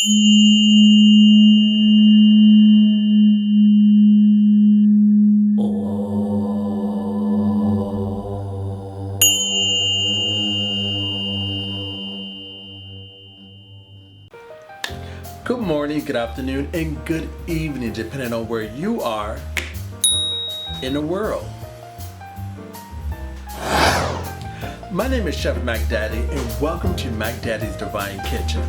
Good morning, good afternoon, and good evening, depending on where you are in the world. My name is Chef Mack Daddy, and welcome to Mack Daddy's Divine Kitchen.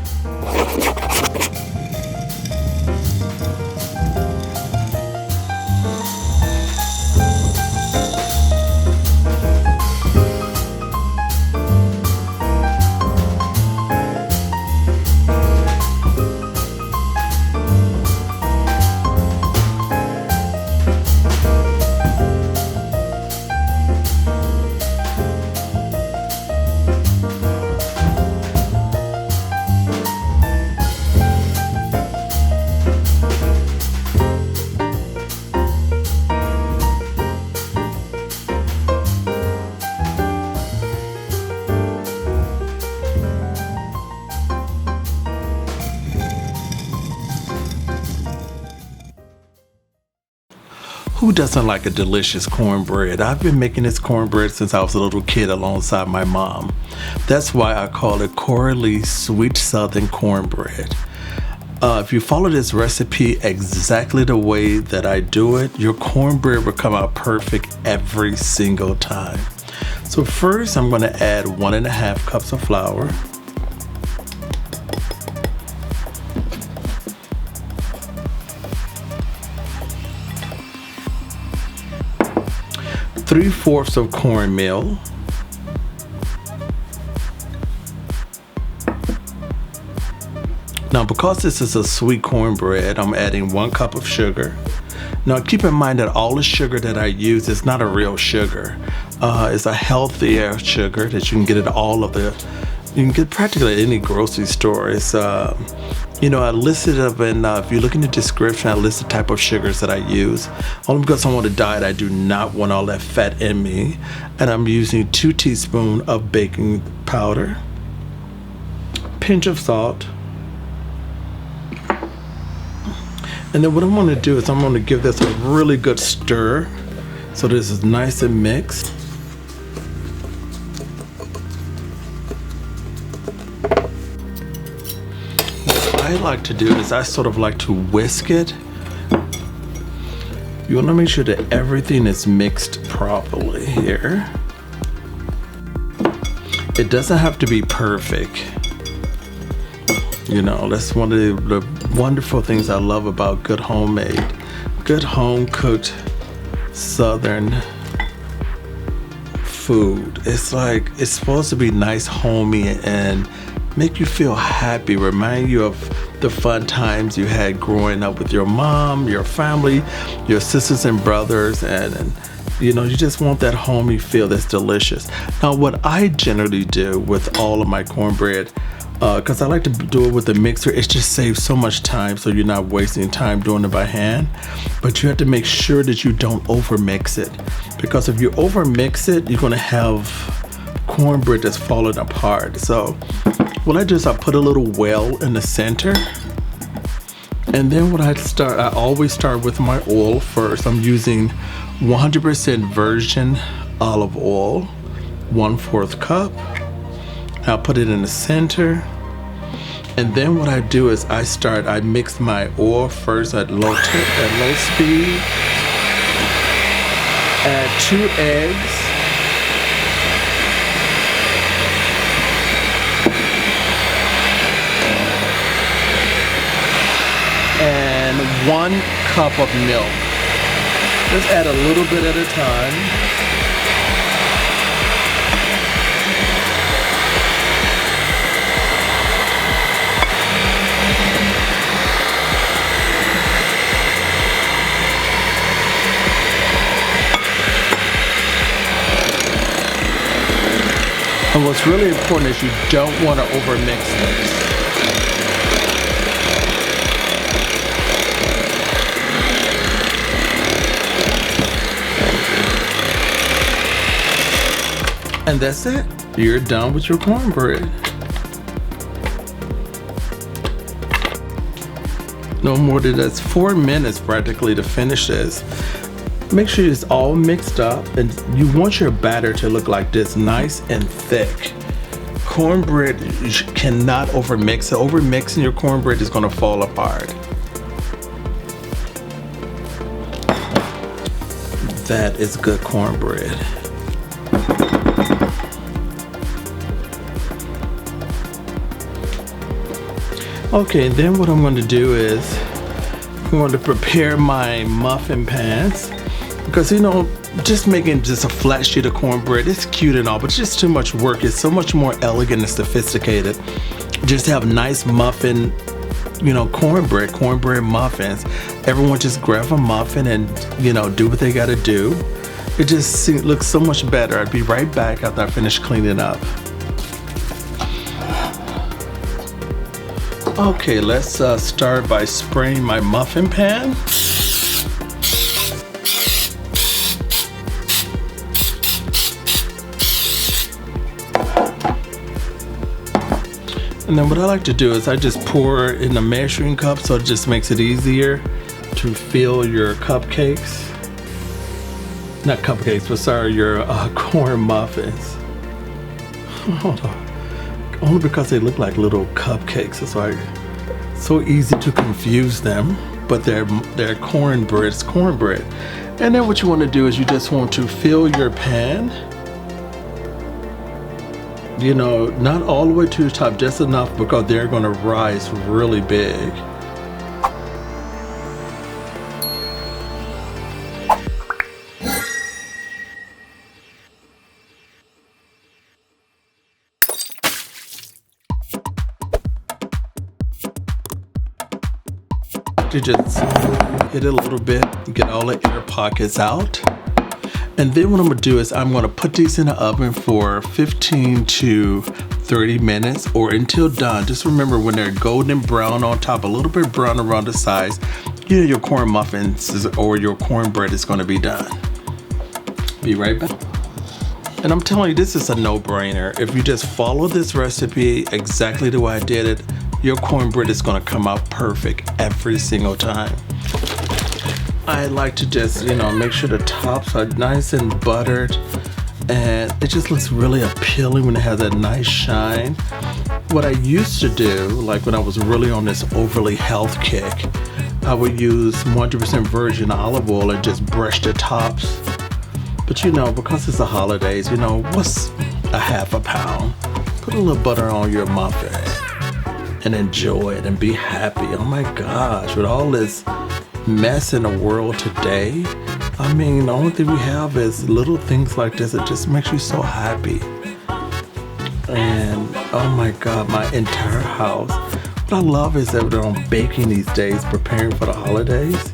Who doesn't like a delicious cornbread? I've been making this cornbread since I was a little kid alongside my mom. That's why I call it Cora Sweet Southern Cornbread. If you follow this recipe exactly the way that I do it, your cornbread will come out perfect every single time. So first I'm going to add 1.5 cups of flour. Three-fourths of cornmeal, now because this is a sweet cornbread, I'm adding 1 cup of sugar. Now keep in mind that all the sugar that I use is not a real sugar. It's a healthier sugar that you can get at you can get practically at any grocery store. It's I listed up, and if you look in the description, I list the type of sugars that I use. Only because I'm on a diet, I do not want all that fat in me. And I'm using 2 teaspoons of baking powder, pinch of salt. And then what I'm going to do is I'm going to give this a really good stir so this is nice and mixed. What I like to do is I sort of like to whisk it. You want to make sure that everything is mixed properly here. It doesn't have to be perfect. That's one of the wonderful things I love about good homemade, good home cooked Southern food. It's like, it's supposed to be nice, homey, and make you feel happy, remind you of the fun times you had growing up with your mom, your family, your sisters and brothers, and you just want that homey feel that's delicious. Now, what I generally do with all of my cornbread, because I like to do it with the mixer, it just saves so much time, so you're not wasting time doing it by hand. But you have to make sure that you don't over mix it, because if you over mix it, you're going to have cornbread that's falling apart. So what I do is I put a little well in the center, and then I always start with my oil first. I'm using 100% virgin olive oil, 1/4 cup. I'll put it in the center, and then what I do is I mix my oil first at low speed, add 2 eggs, and 1 cup of milk. Just add a little bit at a time. And what's really important is you don't want to overmix this. And that's it. You're done with your cornbread. No more than that's 4 minutes practically to finish this. Make sure it's all mixed up, and you want your batter to look like this, nice and thick. Cornbread, you cannot overmix it. Overmixing your cornbread is gonna fall apart. That is good cornbread. Okay, then what I'm going to do is I'm going to prepare my muffin pans, because you know, just making just a flat sheet of cornbread, it's cute and all, but it's just too much work. It's so much more elegant and sophisticated just to have nice muffin, you know, cornbread muffins. Everyone just grab a muffin and, you know, do what they got to do. It just looks so much better. I'd be right back after I finish cleaning up. Okay, let's start by spraying my muffin pan. And then what I like to do is I just pour in a measuring cup, so it just makes it easier to fill your cupcakes. Not cupcakes, but sorry, your corn muffins. Hold on. Only because they look like little cupcakes. It's like so easy to confuse them, but they're cornbread. It's cornbread. And then what you want to do is you just want to fill your pan, you know, not all the way to the top, just enough, because they're going to rise really big. You just hit it a little bit, get all the air pockets out. And then what I'm gonna do is I'm gonna put these in the oven for 15 to 30 minutes or until done. Just remember, when they're golden brown on top, a little bit brown around the sides, you know your corn muffins or your cornbread is gonna be done. Be right back. And I'm telling you, this is a no-brainer. If you just follow this recipe exactly the way I did it, your cornbread is gonna come out perfect every single time. I like to just, you know, make sure the tops are nice and buttered, and it just looks really appealing when it has that nice shine. What I used to do, like when I was really on this overly health kick, I would use 100% virgin olive oil and just brush the tops. But you know, because it's the holidays, you know, what's a half a pound? Put a little butter on your muffins and enjoy it and be happy. Oh my gosh, with all this mess in the world today, I mean, the only thing we have is little things like this. It just makes you so happy. And oh my God, my entire house. What I love is that they're on baking these days, preparing for the holidays.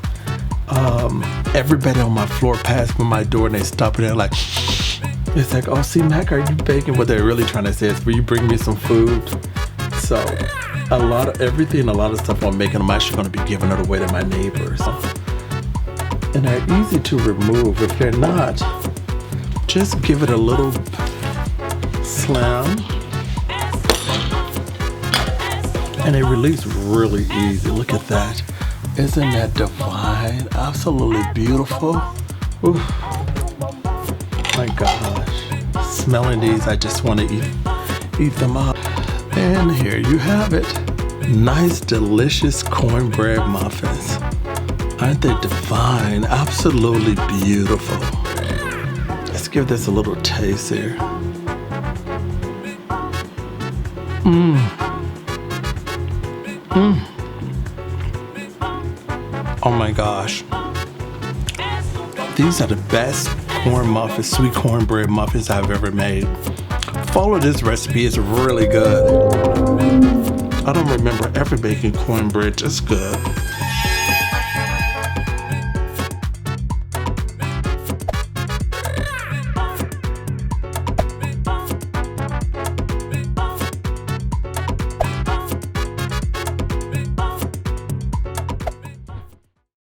Everybody on my floor passed by my door and they stop and they're like, it's like, oh, CMack, are you baking? What they're really trying to say is, will you bring me some food? So a lot of stuff I'm making, I'm actually going to be giving it away to my neighbors. And they're easy to remove. If they're not, just give it a little slam and they release really easy. Look at that. Isn't that divine? Absolutely beautiful. Ooh. My gosh. Smelling these, I just want to eat them up. And here you have it. Nice, delicious cornbread muffins. Aren't they divine? Absolutely beautiful. Let's give this a little taste here. Oh my gosh. These are the best corn muffins, sweet cornbread muffins I've ever made. Follow this recipe, it's really good. I don't remember ever making cornbread just good.